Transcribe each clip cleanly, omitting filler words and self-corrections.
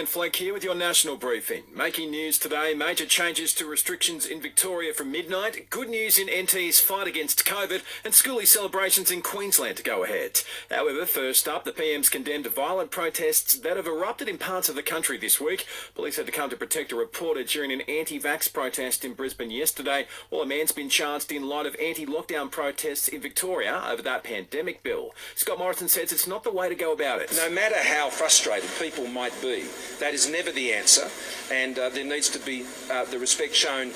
and Flake here with your national briefing. Making news today, major changes to restrictions in Victoria from midnight, good news in NT's fight against COVID, and schoolie celebrations in Queensland to go ahead. However, first up, the PM's condemned violent protests that have erupted in parts of the country this week. Police had to come to protect a reporter during an anti-vax protest in Brisbane yesterday, while a man's been charged in light of anti-lockdown protests in Victoria over that pandemic bill. Scott Morrison says it's not the way to go about it. No matter how frustrated people might be, that is never the answer, and there needs to be the respect shown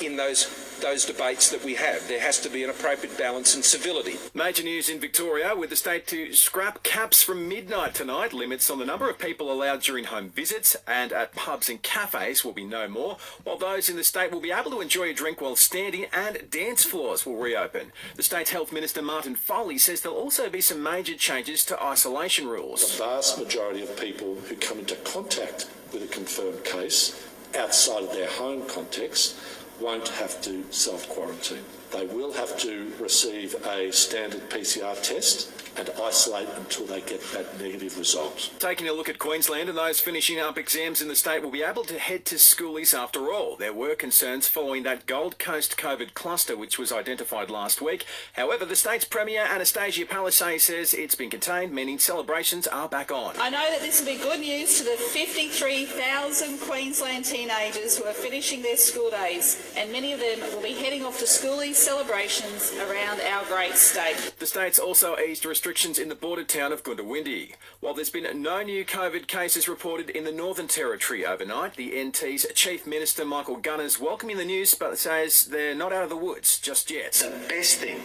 in those debates that we have. There has to be an appropriate balance and civility. Major news in Victoria, with the state to scrap caps from midnight tonight. Limits on the number of people allowed during home visits and at pubs and cafes will be no more, while those in the state will be able to enjoy a drink while standing, and dance floors will reopen. The State's Health Minister Martin Foley says there'll also be some major changes to isolation rules. The vast majority of people who come into contact with a confirmed case outside of their home context won't have to self-quarantine. They will have to receive a standard PCR test and isolate until they get that negative result. Taking a look at Queensland, and those finishing up exams in the state will be able to head to schoolies after all. There were concerns following that Gold Coast COVID cluster which was identified last week. However, the state's Premier Anastasia Palaszczuk says it's been contained, meaning celebrations are back on. I know that this will be good news to the 53,000 Queensland teenagers who are finishing their school days, and many of them will be heading off to schoolies celebrations around our great state. The state's also eased restrictions in the border town of Goondiwindi. While there's been no new COVID cases reported in the Northern Territory overnight, the NT's Chief Minister Michael Gunner's welcoming the news but says they're not out of the woods just yet. The best thing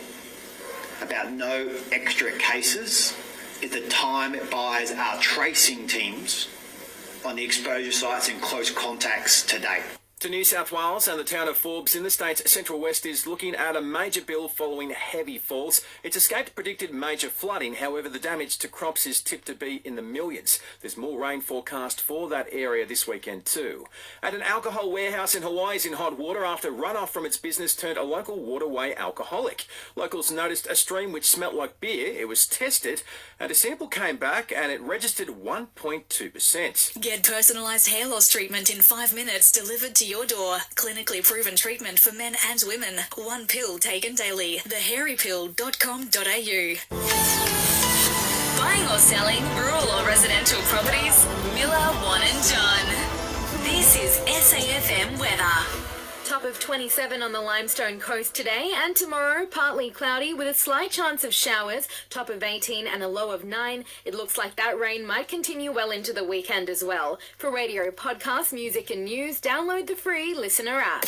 about no extra cases is the time it buys our tracing teams on the exposure sites and close contacts to date. To New South Wales, and the town of Forbes in the state's central west is looking at a major bill following heavy falls. It's escaped predicted major flooding. However, the damage to crops is tipped to be in the millions. There's more rain forecast for that area this weekend too. At an alcohol warehouse in Hawaii is in hot water after runoff from its business turned a local waterway alcoholic. Locals noticed a stream which smelt like beer. It was tested and a sample came back and it registered 1.2%. Get personalised hair loss treatment in 5 minutes delivered to your door. Clinically proven treatment for men and women. One pill taken daily. thehairypill.com.au. Buying or selling rural or residential properties? Miller, Wan and John. This is SAFM weather. Top of 27 on the Limestone coast today, and tomorrow partly cloudy with a slight chance of showers. Top of 18 and a low of 9. It looks like that rain might continue well into the weekend as well. For radio, podcast, music and news, download the free Listener app.